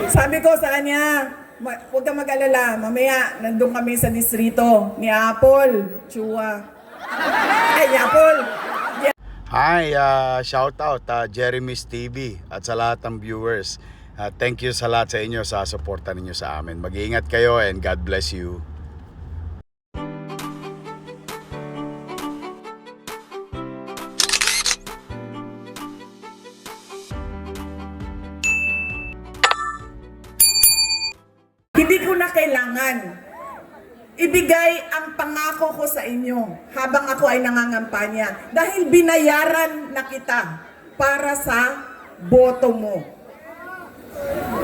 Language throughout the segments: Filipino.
Sabi ko sa kanya, huwag kang mag-alala, mamaya nandun kami sa distrito ni Apple, Chua. Ay, Apple. Hi, shout out Jeremy's TV at sa lahat ng viewers. Thank you sa lahat sa inyo sa suporta ninyo sa amin. Mag-iingat kayo and God bless you. Hindi ko na kailangan ibigay ang pangako ko sa inyo habang ako ay nangangampanya dahil binayaran na kita para sa boto mo.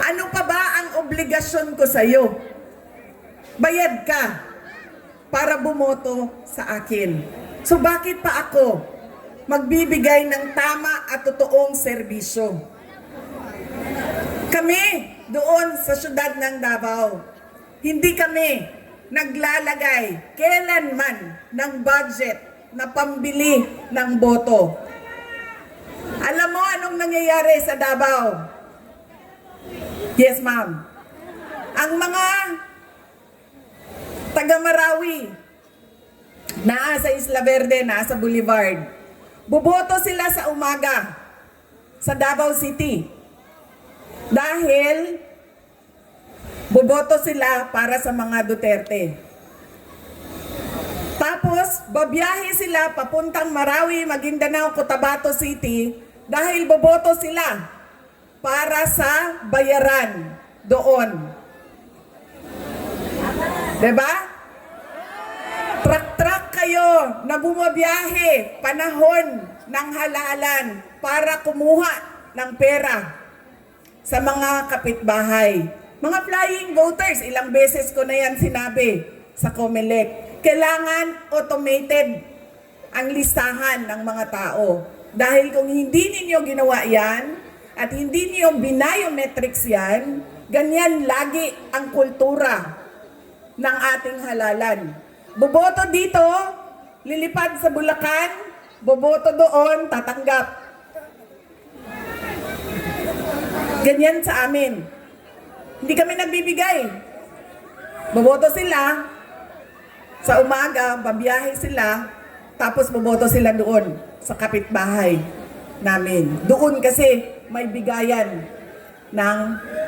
Ano pa ba ang obligasyon ko sa iyo? Bayad ka para bumoto sa akin. So bakit pa ako magbibigay ng tama at totoong serbisyo? Kami doon sa syudad ng Davao, hindi kami naglalagay kailanman ng budget na pambili ng boto. Alam mo anong nangyayari sa Davao? Yes, ma'am. Ang mga taga-Marawi, nasa Isla Verde, nasa Boulevard, boboto sila sa umaga sa Davao City. Dahil boboto sila para sa mga Duterte. Tapos, babiyahe sila papuntang Marawi, Maguindanao, Cotabato City dahil boboto sila para sa bayaran doon. Diba? Truck-truck kayo na bumabiyahe panahon ng halalan para kumuha ng pera sa mga kapitbahay. Mga flying voters, ilang beses ko na yan sinabi sa COMELEC. Kailangan automated ang listahan ng mga tao. Dahil kung hindi ninyo ginawa yan, at hindi niyo binayometrics yan, ganyan lagi ang kultura ng ating halalan. Boboto dito, lilipad sa Bulacan, boboto doon, tatanggap. Ganyan sa amin. Hindi kami nagbibigay. Boboto sila, sa umaga, babiyahe sila, tapos boboto sila doon sa kapitbahay namin. Doon kasi may bigayan ng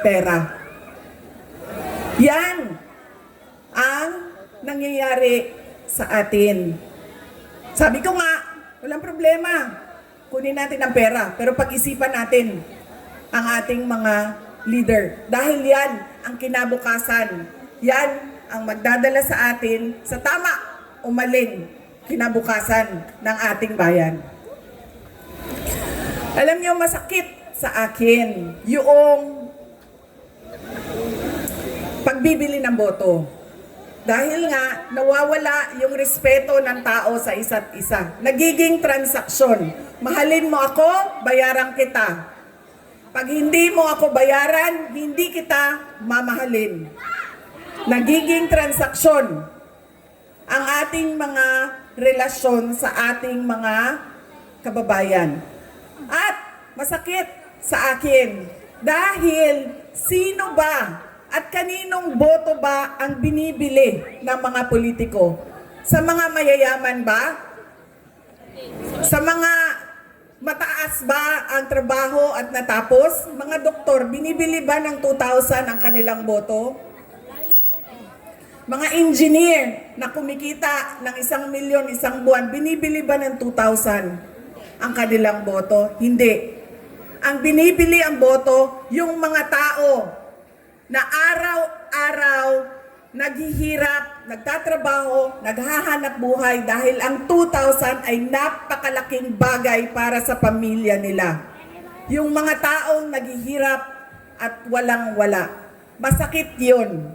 pera. Yan ang nangyayari sa atin. Sabi ko nga, walang problema. Kunin natin ang pera, pero pag-isipan natin ang ating mga leader. Dahil yan ang kinabukasan. Yan ang magdadala sa atin sa tama o maling kinabukasan ng ating bayan. Alam niyo, masakit sa akin yung pagbibili ng boto. Dahil nga, nawawala yung respeto ng tao sa isa't isa. Nagiging transaksyon. Mahalin mo ako, bayaran kita. Pag hindi mo ako bayaran, hindi kita mamahalin. Nagiging transaksyon ang ating mga relasyon sa ating mga kababayan. At masakit sa akin dahil sino ba at kaninong boto ba ang binibili ng mga politiko? Sa mga mayayaman ba? Sa mga mataas ba ang trabaho at natapos? Mga doktor, binibili ba ng 2,000 ang kanilang boto? Mga engineer na kumikita ng 1 milyon isang buwan, binibili ba ng 2,000 ang kanilang boto? Hindi. Ang binibili ang boto, yung mga tao na araw-araw naghihirap, nagtatrabaho, naghahanap buhay dahil ang 2,000 ay napakalaking bagay para sa pamilya nila. Yung mga taong naghihirap at walang-wala. Masakit yun.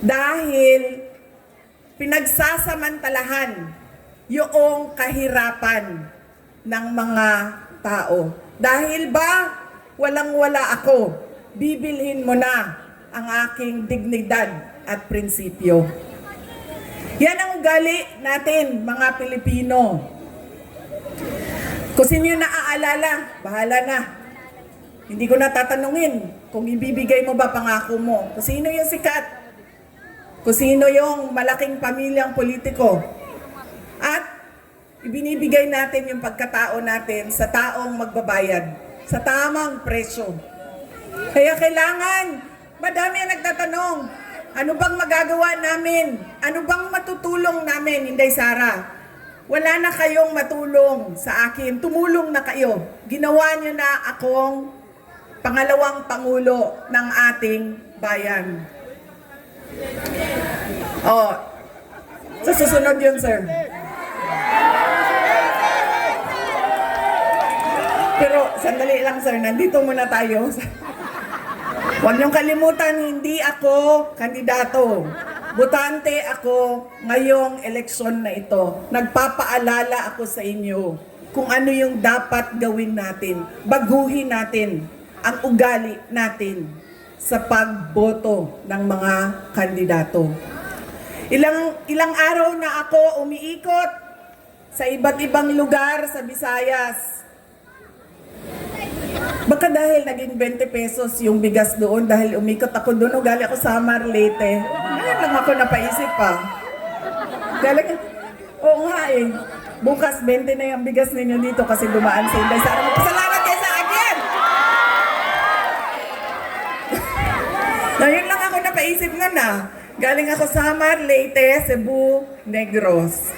Dahil pinagsasamantalahan yung kahirapan ng mga tao. Dahil ba walang-wala ako, bibilhin mo na ang aking dignidad at prinsipyo. Yan ang ugali natin, mga Pilipino. Kung sino yung naaalala, bahala na. Hindi ko na tatanungin kung ibibigay mo ba pangako mo. Kung sino yung sikat. Kung sino yung malaking pamilyang politiko. At ibinibigay natin yung pagkatao natin sa taong magbabayad. Sa tamang presyo. Kaya kailangan, madami ang nagtatanong, ano bang magagawa namin? Ano bang matutulong namin, Inday Sara? Wala na kayong matulong sa akin. Tumulong na kayo. Ginawa niyo na akong pangalawang pangulo ng ating bayan. Oh, sa susunod yun, sir. Pero sandali lang, sir. Nandito muna tayo. Huwag niyong kalimutan, hindi ako kandidato. Botante ako ngayong eleksyon na ito. Nagpapaalala ako sa inyo kung ano yung dapat gawin natin. Baguhin natin ang ugali natin sa pagboto ng mga kandidato. Ilang araw na ako umiikot sa iba't ibang lugar sa Visayas. Baka dahil naging 20 pesos yung bigas doon dahil umikot ako doon o galing ako sa Samar, Leyte. Ngayon lang ako napaisip pa. Galing, oo nga eh. Bukas 20 na yung bigas ninyo dito kasi dumaan sa Inday Sara. Magpasalamat kayo sa akin! Ngayon lang ako napaisip na na. Galing ako sa Samar, Leyte, Cebu, Negros.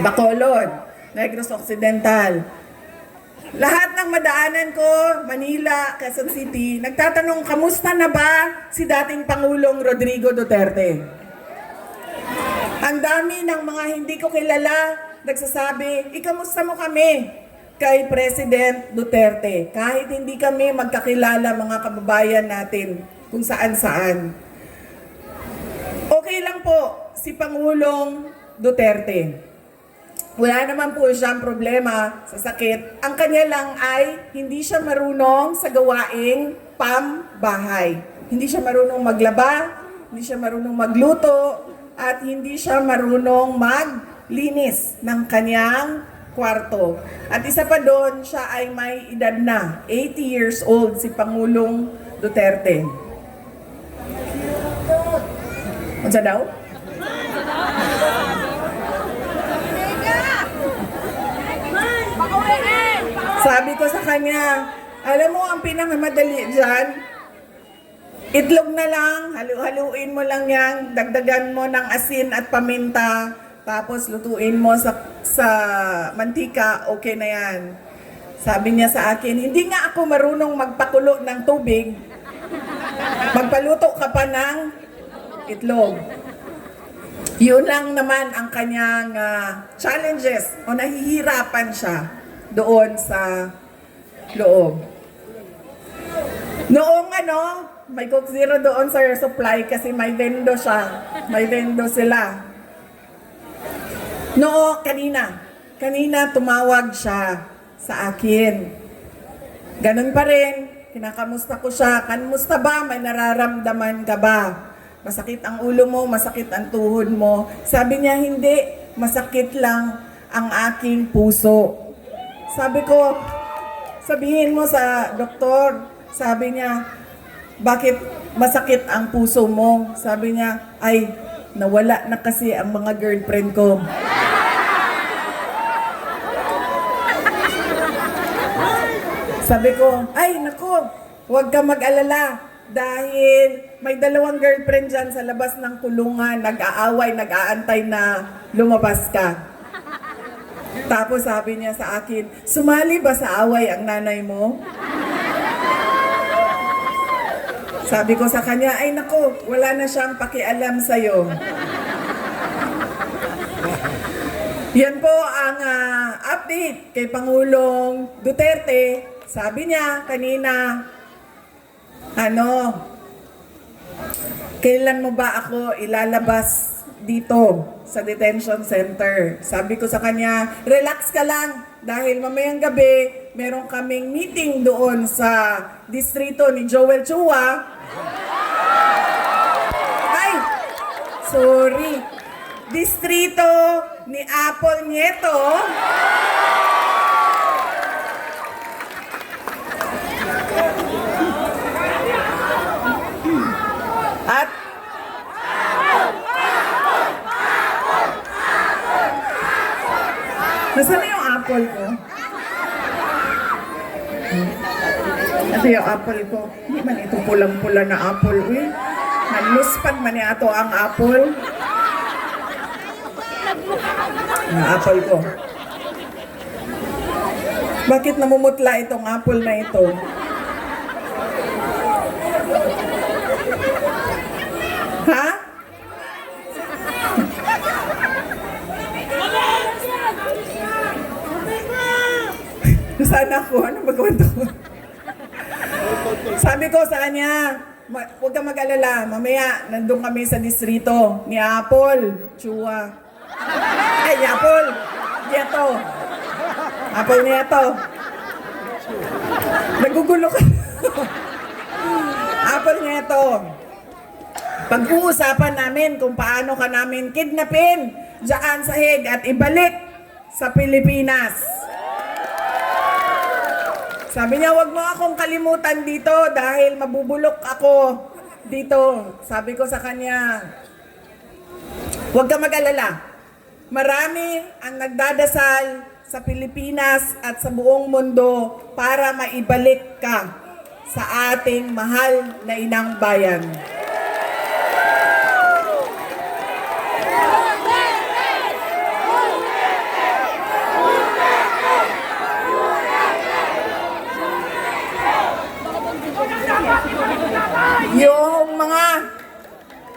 Bacolod, Negros Occidental. Lahat ng madaanan ko, Manila, Quezon City, nagtatanong, kamusta na ba si dating Pangulong Rodrigo Duterte? Ang dami ng mga hindi ko kilala, nagsasabi, ikamusta mo kami kay President Duterte? Kahit hindi kami magkakilala mga kababayan natin kung saan-saan. Okay lang po si Pangulong Duterte. Wala naman po siyang problema sa sakit. Ang kanya lang ay hindi siya marunong sa gawaing pambahay. Hindi siya marunong maglaba, hindi siya marunong magluto, at hindi siya marunong maglinis ng kanyang kwarto. At isa pa doon, siya ay may edad na, 80 years old, si Pangulong Duterte. Ano daw? Sabi ko sa kanya, alam mo ang pinakamadali dyan, itlog na lang, halu-haluin mo lang yan, dagdagan mo ng asin at paminta, tapos lutuin mo sa mantika, okay na yan. Sabi niya sa akin, hindi nga ako marunong magpakulo ng tubig, magpaluto ka pa ng itlog. Yun lang naman ang kanyang challenges o nahihirapan siya doon sa loob. Noong may Coke Zero doon sa Air Supply kasi may vendo siya. May vendo sila. Kanina tumawag siya sa akin. Ganun pa rin, kinakamusta ko siya. Kamusta ba? May nararamdaman ka ba? Masakit ang ulo mo, masakit ang tuhod mo. Sabi niya, hindi. Masakit lang ang aking puso. Sabi ko, sabihin mo sa doktor. Sabi niya, bakit masakit ang puso mo? Sabi niya, ay, nawala na kasi ang mga girlfriend ko. Sabi ko, ay, naku, huwag ka mag-alala. Dahil may 2 girlfriend dyan sa labas ng kulungan, nag-aaway, nag-aantay na lumabas ka. Tapos sabi niya sa akin, sumali ba sa away ang nanay mo? Sabi ko sa kanya, ay nako, wala na siyang pakialam sa'yo. Yan po ang update kay Pangulong Duterte. Sabi niya kanina, kailan mo ba ako ilalabas dito sa detention center? Sabi ko sa kanya, relax ka lang dahil mamayang gabi meron kaming meeting doon sa distrito ni Joel Chua. Ay, sorry. Distrito ni Apple Nieto. Kaya apple ko. Hindi man ito pulang-pula na apple. Uy, naluspad man niya ato ang apple. Ang apple ko. Bakit namumutla itong apple na ito? Ha? Nasaan ako? Ano magawin to? Sabi ko sa kanya, huwag kang mag-alala. Mamaya, nandun kami sa distrito ni Apple. Chua. Ay, ni Apple. Nieto. Apple Nieto. Nagugulo ka. Apple Nieto. Pag-uusapan namin kung paano ka namin kidnapin dyan sa Hague at ibalik sa Pilipinas. Sabi niya, wag mo akong kalimutan dito dahil mabubulok ako dito. Sabi ko sa kanya, huwag ka mag-alala. Marami ang nagdadasal sa Pilipinas at sa buong mundo para maibalik ka sa ating mahal na inang bayan. Yung mga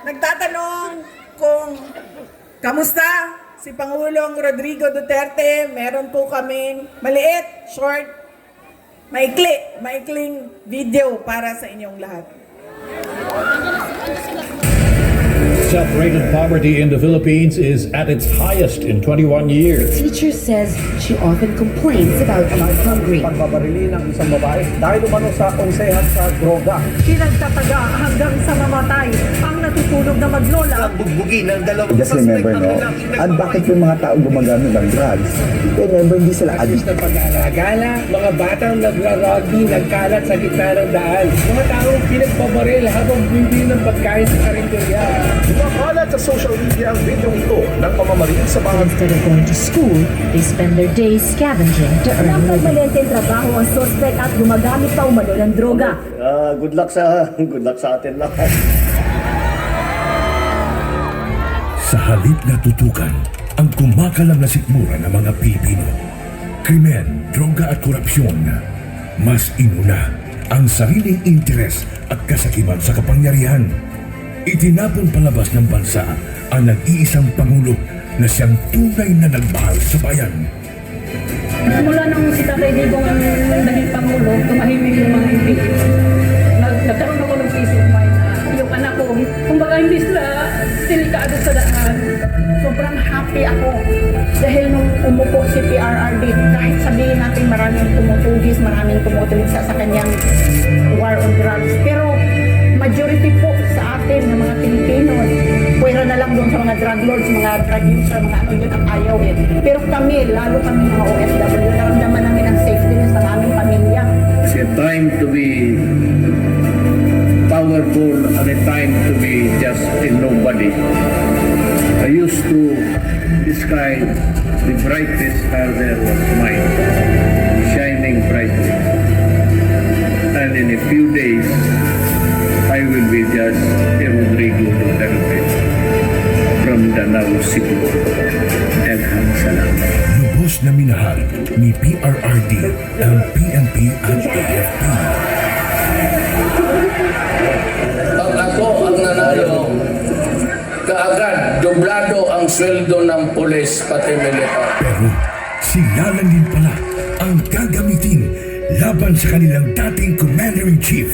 nagtatanong kung kamusta si Pangulong Rodrigo Duterte, meron po kaming maliit, short, maikling video para sa inyong lahat. Self-rate poverty in the Philippines is at its highest in 21 years. Teacher says she often complains about being hungry. Pagbabarili ng isang babae dahil umano sa konsehan sa droga. Pinagtataga hanggang sa mamatay ang natutulog na maglola. Bugbugin ng dalawang Just remember, no? At bakit yung mga tao gumagamit ng drugs? Remember, hindi sila addict. na pag-aalagala, mga batang nagra-rugby, nagkalat sa gitna ng daan, mga taong pinagbabaril habang bumili ng pagkain sa karinderya. Makalat sa social media ang video ito ng pamamaril sa mga Instead of going to school, they spend their days scavenging to earn a living. Nagpamalente trabaho ang suspect at gumagamit pa umano ng droga. good luck sa atin lahat. Sa halip na tutukan ang kumakalam na sikmura ng mga Pilipino, krimen, droga at korupsyon, mas inuna ang sariling interes at kasakiman sa kapangyarihan. Itinapon palabas ng bansa ang nag-iisang Pangulo na siyang tunay na nagmahal sa bayan. Mula nung si Tatay Digong ang naging Pangulo, tumahimik yung mga MP. Nagkaroon ako ng peace of mind na yung anak ko, kumbaga hindi sila delikado sa daan. Sobrang happy ako. Dahil nung umupo si PRRD, kahit sabihin natin maraming tumutugis, maraming tumutugis sa kanyang war on drugs. Pero majority po sa atin ng mga Pilipino, pwera na lang doon sa mga drug lords, mga drug user, mga ano yun ang ayaw eh. Pero kami, lalo kami mga OFW, naramdaman namin ang safetyness ng aming pamilya. It's a time to be powerful and a time to be just a nobody. I used to describe the brightest star there was mine, shining brightly. And in a few days, I will be just a Rodrigo Duterte from Danao City. Daghang salamat. Lubos na minahal ni PRRD ang PNP at AFP. Pag ako ang nanalo, kaagad doblado ang sweldo ng pulis pati militar. Pero silalan din pala ang gagamitin laban sa kanilang dating Commander-in-Chief.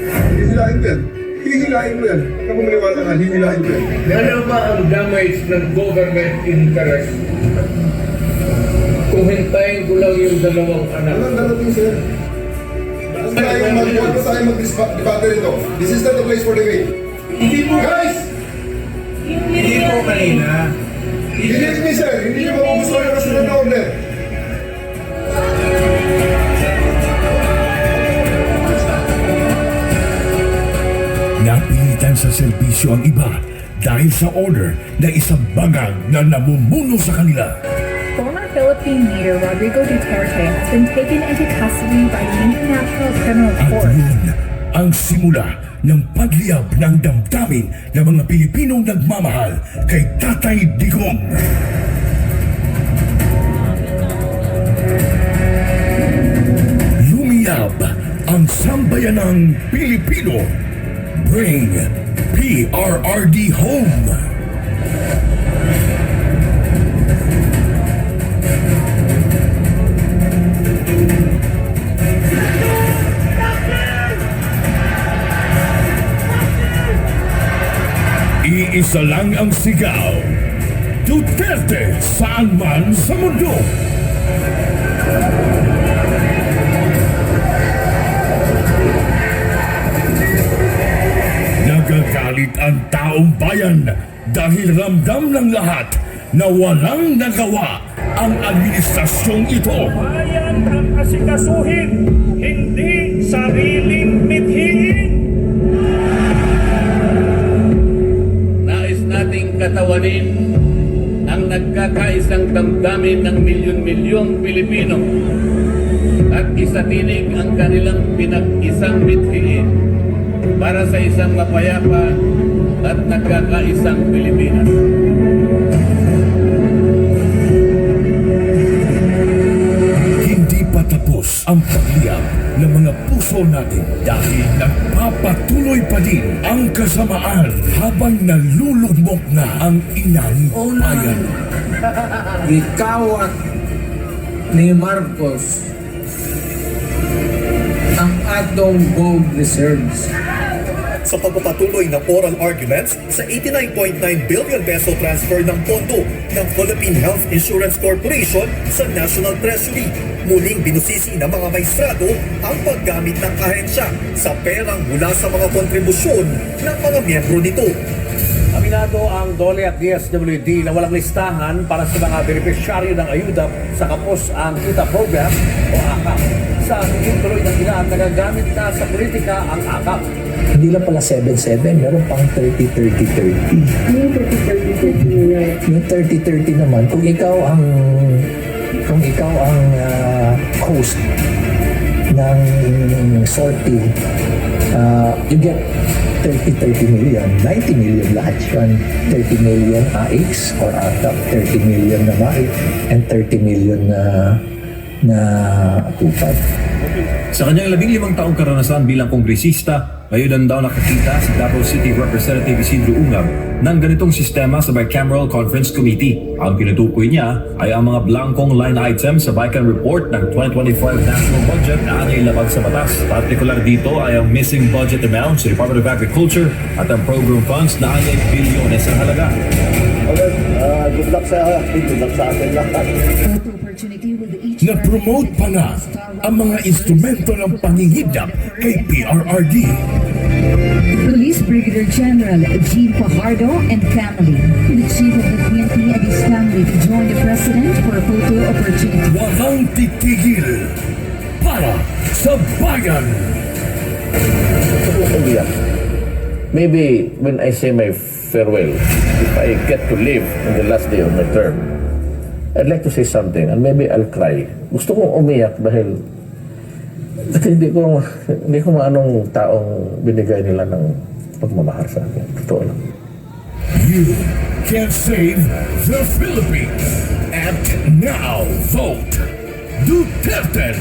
Hihilain ko yan. Hihilain mo yan. Ako maniwala ka, hihilain ko yan. Ano ba ang damage ng government interest? Kung hintayin ko lang yung dalawang anak. Walang darating sir. Huwag tayo mag-debate rito. This is not the place for debate. Hindi mo, Guys! hindi mo kanina. Delete me sir. Hindi nyo gusto yung kasunod na order. Napilitan sa serbisyo ang iba dahil sa order na isang bangag na namumuno sa kanila. Former Philippine leader Rodrigo Duterte has been taken into custody by the International Criminal At Court. yun ang simula ng pagliyab ng damdamin ng mga Pilipinong nagmamahal kay Tatay Digong. Lumiyab ang sambayanang Pilipino. Bring PRRD home. Iisa lang ang sigaw. Duterte saan man sa mundo. Nagagalit ang taong bayan dahil ramdam ng lahat na walang nagawa ang administrasyong ito. Bayan ang asikasuhin, hindi sariling mithiin. Nais nating katawanin ang nagkakaisang damdamin ng milyon-milyong Pilipino at isatinig ang kanilang pinag-isang mithiin para sa isang mapayapa at nagkakaisang Pilipinas. Hindi pa tapos ang pagliyab ng mga puso natin dahil nagpapatuloy pa din ang kasamaan habang nalulugmok na ang inang bayan. Ikawat ni Marcos ang atong gold reserves. Sa pagpapatuloy ng oral arguments sa 89.9 billion peso transfer ng pondo ng Philippine Health Insurance Corporation sa National Treasury, muling binusisi ng mga maestrado ang paggamit ng ahensya sa perang mula sa mga kontribusyon ng mga miyembro nito. Aminado ang DOLE at DSWD na walang listahan para sa mga benepisyaryo ng ayuda sa Kapos ang Kita Program o AKAP. Sa tingin tuloy ng ilan, nagagamit na sa politika ang AKAP. Hindi lang pala 7-7, meron pang 30-30-30. Yung 30-30-30 Yung 30-30 naman, kung ikaw ang host ng sortie, you get 30 million, 90 million lahat yun. 30 million AX or ATAP, 30 million na MAIC, and 30 million na tupad. Sa kanyang 15 taong karanasan bilang kongresista, ngayon daw nakakita si Davao City Representative Isidro Ungab ng ganitong sistema sa Bicameral Conference Committee. Ang tinutukoy niya ay ang mga blankong line items sa Bican Report ng 2025 National Budget na anyay labag sa batas. Partikular dito ay ang missing budget amount sa Department of Agriculture at ang program funds na anyay bilyones ang halaga. Good luck sa atin lahat. Na-promote pa nga ang mga instrumento ng pangingidnap kay PRRD. Police Brigadier General Jean Fajardo and family. The chief of the PNP and his family to join the president for a photo opportunity. Walang titigil para sa bayan. Maybe when I say my farewell, if I get to live in the last day of my term, I'd like to say something and maybe I'll cry. Gusto kong umiyak dahil hindi ko maanong taong binigay nila ng pagmamahal sa akin. Totoo lang. You can save the Philippines. And now vote Duterte.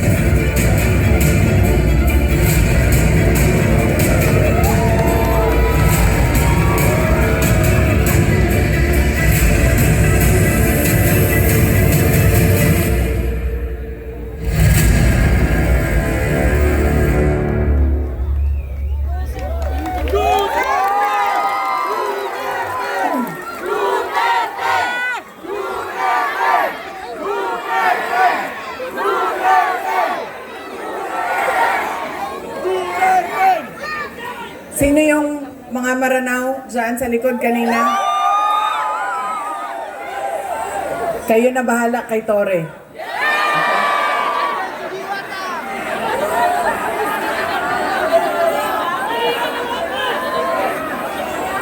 Sino yung mga maranaw dyan sa likod kanina? Kayo na bahala kay Tore.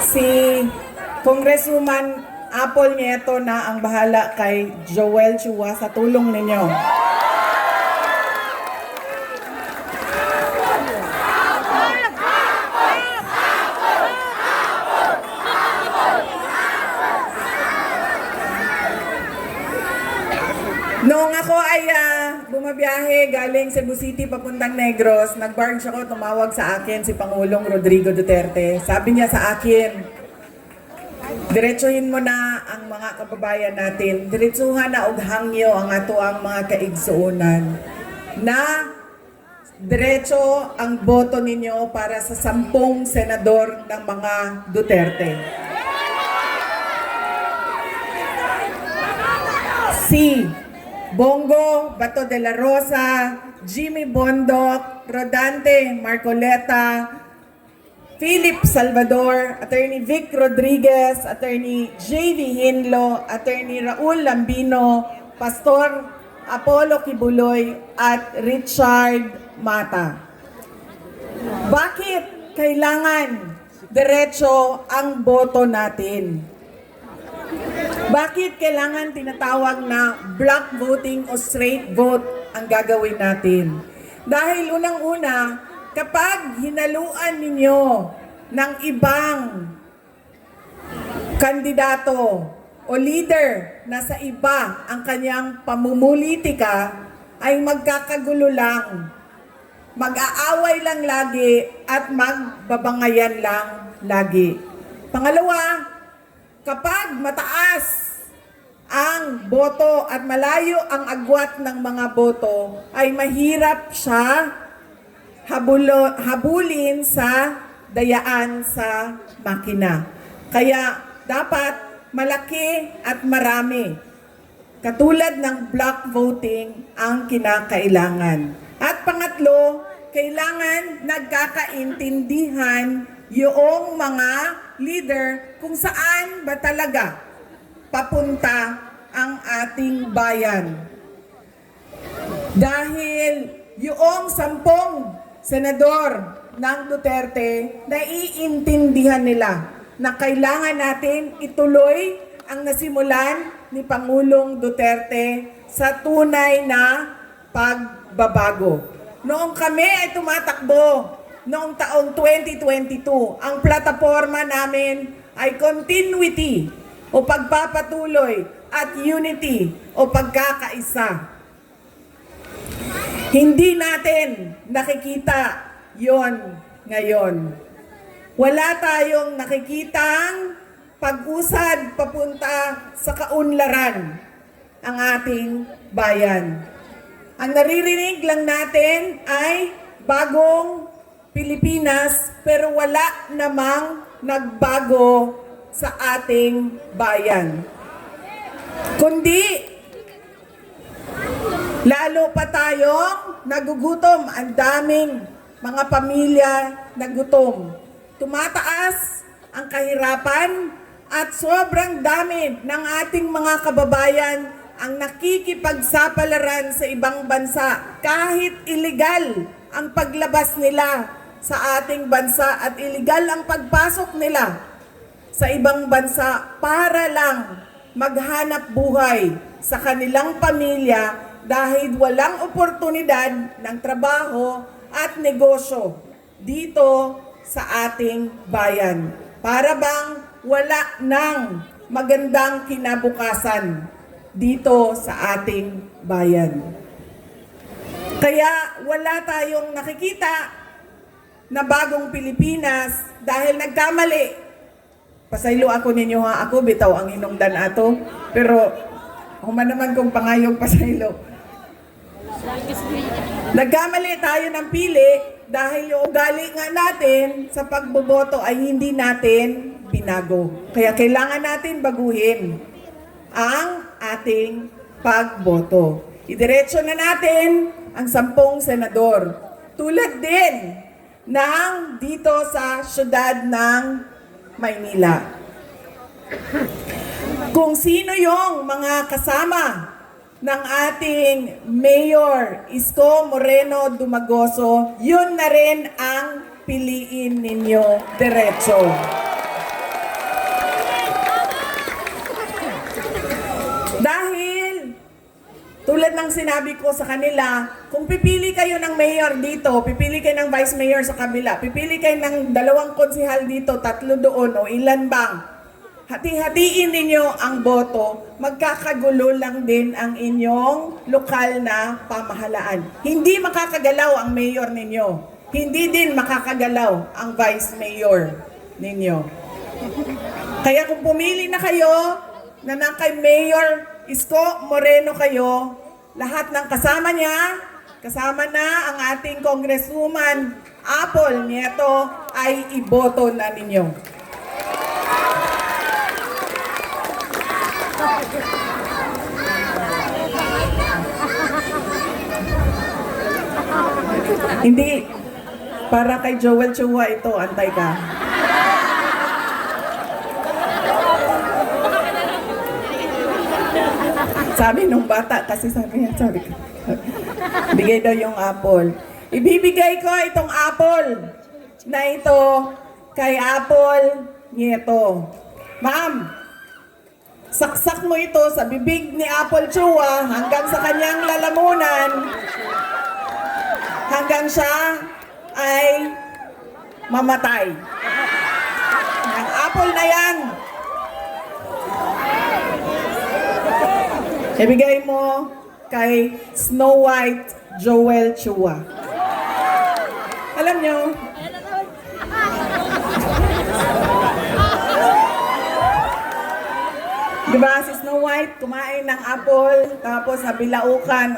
Si Congresswoman Apple Nieto na ang bahala kay Joel Chua sa tulong ninyo. Noong ako ay bumabiyahe galing Cebu City papuntang Negros, nag-barge ako, tumawag sa akin si Pangulong Rodrigo Duterte. Sabi niya sa akin, diretsuhin mo na ang mga kababayan natin. Diretsuhan na og hangyo ang ato ang mga kaigsuonan. Na diretso ang boto ninyo para sa 10 senador ng mga Duterte. Si Bongo Bato de la Rosa, Jimmy Bondoc, Rodante Marcoleta, Philip Salvador, Attorney Vic Rodriguez, Attorney J.V. Hinlo, Attorney Raul Lambino, Pastor Apollo Kibuloy, at Richard Mata. Bakit kailangan diretso ang boto natin? Bakit kailangan tinatawag na block voting o straight vote ang gagawin natin? Dahil unang-una, kapag hinaluan ninyo ng ibang kandidato o leader na sa iba ang kanyang pamumulitika, ay magkakagulo lang, mag-aaway lang lagi at magbabangayan lang lagi. Pangalawa, kapag mataas ang boto at malayo ang agwat ng mga boto, ay mahirap siya habulin sa dayaan sa makina. Kaya dapat malaki at marami. Katulad ng block voting ang kinakailangan. At pangatlo, kailangan nagkakaintindihan yung mga leader kung saan ba talaga papunta ang ating bayan. Dahil yung 10 senador ng Duterte, naiintindihan nila na kailangan natin ituloy ang nasimulan ni Pangulong Duterte sa tunay na pagbabago. Noong kami ay tumatakbo, noong taong 2022, ang plataforma namin ay continuity o pagpapatuloy at unity o pagkakaisa. Hindi natin nakikita yon ngayon. Wala tayong nakikitang pag-usad papunta sa kaunlaran ang ating bayan. Ang naririnig lang natin ay bagong Pilipinas, pero wala namang nagbago sa ating bayan. Kundi, lalo pa tayong nagugutom. Ang daming mga pamilya nagutom. Tumataas ang kahirapan at sobrang dami ng ating mga kababayan ang nakikipagsapalaran sa ibang bansa kahit illegal ang paglabas nila sa ating bansa at illegal ang pagpasok nila sa ibang bansa para lang maghanap buhay sa kanilang pamilya dahil walang oportunidad ng trabaho at negosyo dito sa ating bayan. Para bang wala ng magandang kinabukasan dito sa ating bayan. Kaya wala tayong nakikita na bagong Pilipinas dahil nagkamali. Pasaylo ako ninyo ha, ako bitaw ang inungdan ato, pero human naman kong pangayong pasaylo. Nagkamali tayo ng pili dahil yung ugali nga natin sa pagboboto ay hindi natin binago. Kaya kailangan natin baguhin ang ating pagboto. Idiretso na natin ang 10 senador. Tulad din ng dito sa syudad ng Maynila. Kung sino yung mga kasama ng ating Mayor Isko Moreno Dumagoso, yun na rin ang piliin ninyo diretso. Tulad ng sinabi ko sa kanila, kung pipili kayo ng mayor dito, pipili kayo ng vice mayor sa kabila, pipili kayo ng 2 konsehal dito, 3 doon, o ilan bang, hati-hatiin ninyo ang boto, magkakagulo lang din ang inyong lokal na pamahalaan. Hindi makakagalaw ang mayor ninyo. Hindi din makakagalaw ang vice mayor ninyo. Kaya kung pumili na kayo na kay Mayor Isko Moreno kayo, lahat ng kasama niya, kasama na ang ating Congresswoman Apple Nieto, ay iboto na ninyo. Hindi, para kay Joel Chua ito, antay ka. Sabi nung bata, kasi sabi ko, bigay daw yung apple. Ibibigay ko itong apple na ito kay Apple Nieto. Ma'am, saksak mo ito sa bibig ni Apple Chua hanggang sa kanyang lalamunan, hanggang siya ay mamatay. Ang apple na yan, ibigay mo kay Snow White Joel Chua. Alam nyo, diba si Snow White kumain ng apple, tapos nabilaukan.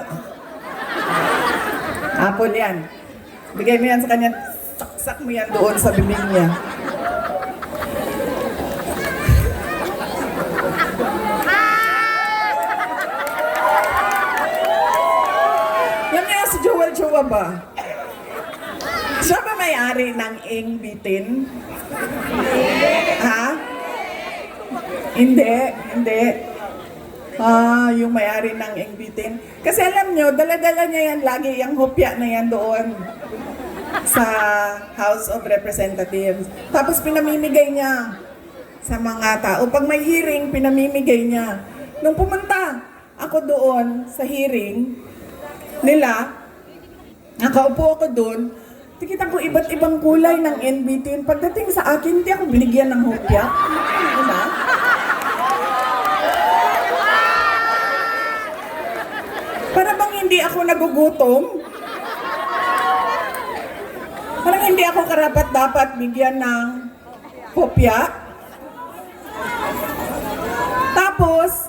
Apple yan. Bigay mo yan sa kanya, saksak mo yan doon sa bibig niya. Si Joel Chua ba? Siya ba may-ari ng Ing Bitin? Ha? Hindi. Yung may-ari ng Ing Bitin. Kasi alam nyo, dala-dala niya yan lagi, yung hopya na yan doon sa House of Representatives. Tapos pinamimigay niya sa mga tao. Pag may hearing, pinamimigay niya. Nung pumunta ako doon sa hearing nila, nakaupo ako doon, tikita ko iba't ibang kulay ng NBT. Pagdating sa akin, hindi ako binigyan ng hopya. Diba? Para bang hindi ako nagugutom? Parang hindi ako karapat-dapat bigyan ng hopya. Tapos,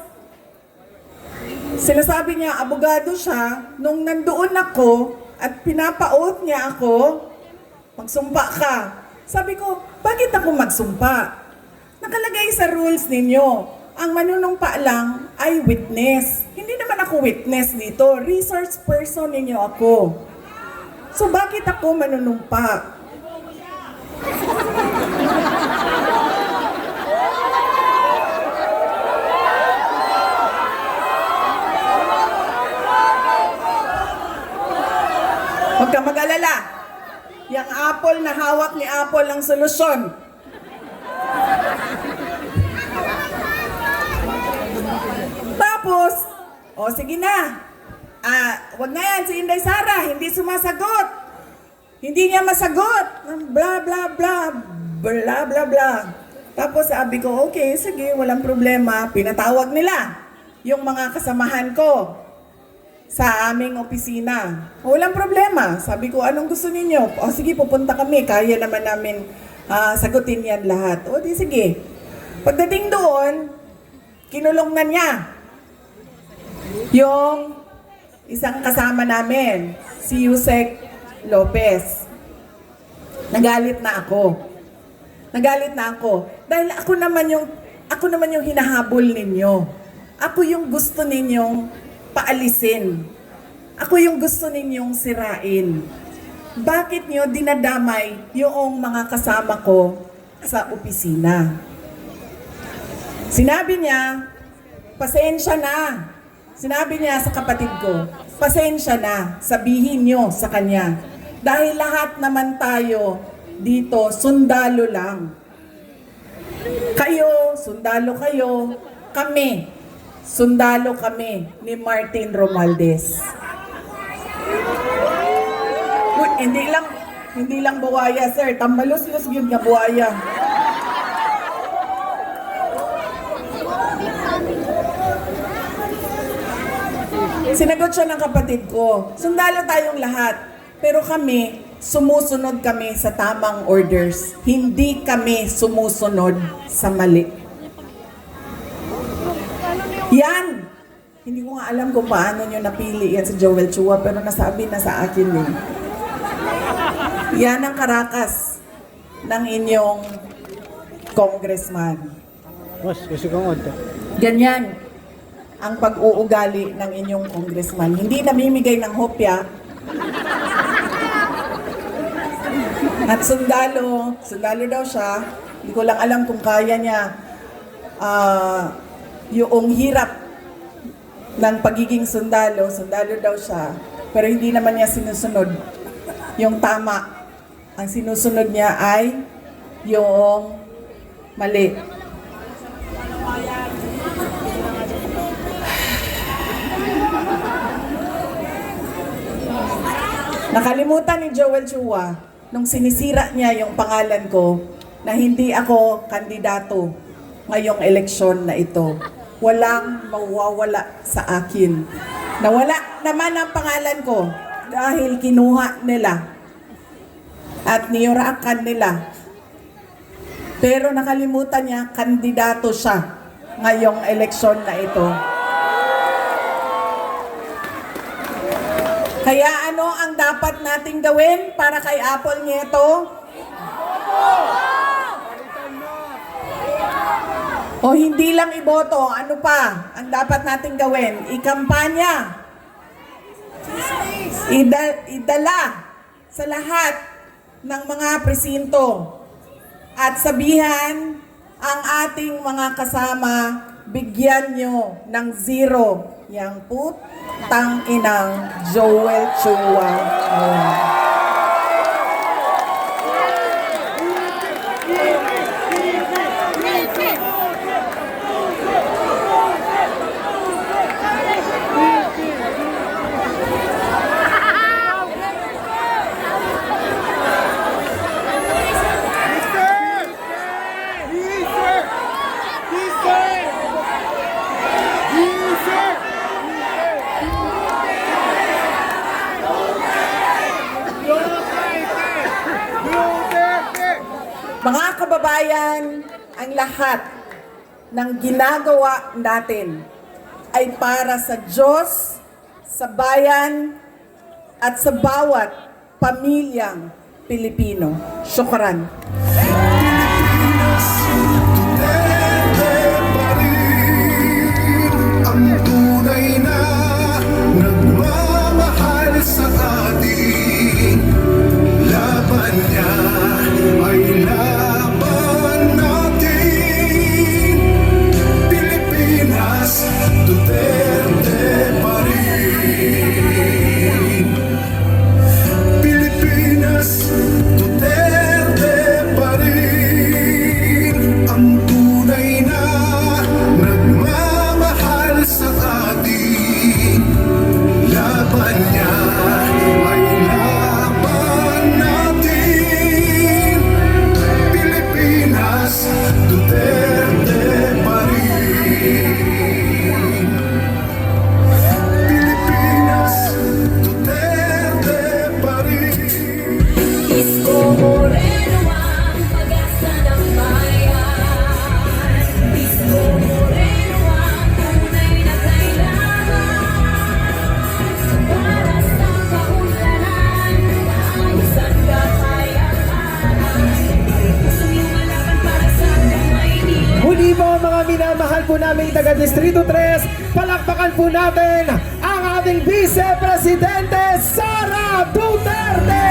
sinasabi niya, abogado siya, nung nandoon ako at pinapaot niya ako, magsumpa ka. Sabi ko, bakit ako magsumpa? Nakalagay sa rules ninyo, ang manunumpa lang ay witness. Hindi naman ako witness dito, resource person ninyo ako. So bakit ako manunumpa? Huwag ka mag-alala. Yang apple na hawak ni Apple ang solusyon. Tapos, sige na. Wag na yan, si Inday Sara, hindi sumasagot. Hindi niya masagot. Bla, bla, bla. Bla, bla, bla. Tapos sabi ko, okay, sige, walang problema. Pinatawag nila yung mga kasamahan ko sa aming opisina. Walang problema. Sabi ko, anong gusto ninyo? Sige, pupunta kami. Kaya naman namin sagutin yan lahat. Di sige. Pagdating doon, kinulong na niya yung isang kasama namin, si Yusek Lopez. Nagalit na ako. Dahil ako naman yung hinahabol ninyo. Ako yung gusto ninyong paalisin. Ako yung gusto ninyong sirain. Bakit nyo dinadamay yung mga kasama ko sa opisina? Sinabi niya, pasensya na. Sinabi niya sa kapatid ko, pasensya na, sabihin nyo sa kanya. Dahil lahat naman tayo dito, sundalo lang. Kayo, sundalo kayo, kami, sundalo kami ni Martin Romualdez. Uy, hindi lang buwaya, sir. Tambalos-los yun nga buwaya. Sinagot siya ng kapatid ko, sundalo tayong lahat. Pero kami, sumusunod kami sa tamang orders. Hindi kami sumusunod sa mali. Yan! Hindi ko nga alam kung paano nyo napili yan si Joel Chua, pero nasabi na sa akin yun. Yan ang karakas ng inyong congressman. Ganyan ang pag-uugali ng inyong congressman. Hindi namimigay ng hopya. At sundalo daw siya. Hindi ko lang alam kung kaya niya yung hirap ng pagiging sundalo daw siya. Pero hindi naman niya sinusunod yung tama. Ang sinusunod niya ay yung mali. Nakalimutan ni Joel Chua nung sinisira niya yung pangalan ko na hindi ako kandidato ngayong eleksyon na ito. Walang mawawala sa akin. Nawala naman ang pangalan ko dahil kinuha nila at niyurakan nila. Pero nakalimutan niya, kandidato siya ngayong eleksyon na ito. Kaya ano ang dapat nating gawin para kay Apple Nieto? O hindi lang iboto, ano pa ang dapat nating gawin? Ikampanya. Idala sa lahat ng mga presinto at sabihan ang ating mga kasama, bigyan nyo ng 0 yang putang inang Joel Chua. Mga kababayan, ang lahat ng ginagawa natin ay para sa Diyos, sa bayan, at sa bawat pamilyang Pilipino. Syukran. Ang tunay na nagmamahal sa atin, laban niya ay laban natin. Pilipinas, Duterte pa rin. Pilipinas, Duterte pa rin. Ang tunay na nagmamahal sa atin, laban niya ay laban natin. Pilipinas, Duterte pa rin. Pilipinas, Duterte pa rin. Isko Moreno ang pag-asa ng bayan. Isko Moreno ang tunay na kailangan para sa kaunlaran, naayusan kapayapaan. Pusong lumalaban para sa Maynila. Muli po mga minamahal po namin taga Distrito 3, palakpakan po natin ang ating Vice Presidente Sara Duterte!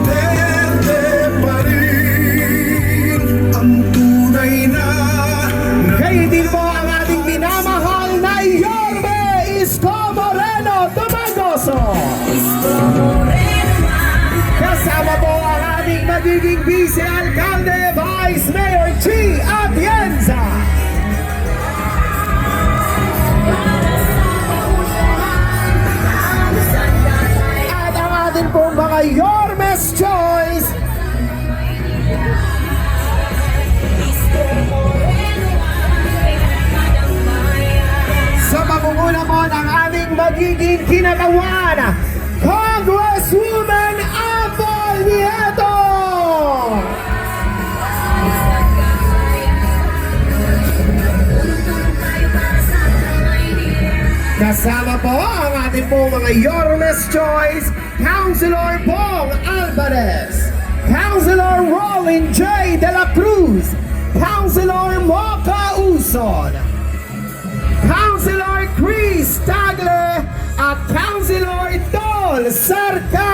Duterte pa rin. Ang tunay na Kayo din po ang ating minamahal na Yorme Isko Moreno Dumagoso! Kasama po ang ating magiging Vice Alcalde Vice Mayor G. Atienza! mga Yormes Choice. Sa pangunguna po ng aming magiging kinatawan, Congresswoman Apple Nieto! Kasama po ang ating pong mga Yormes Choice, Councilor Bong Alvarez, Councilor Rolling J. De La Cruz, Councilor Mocha Uson, Councilor Chris Tagle, at Councilor Dol Sarka.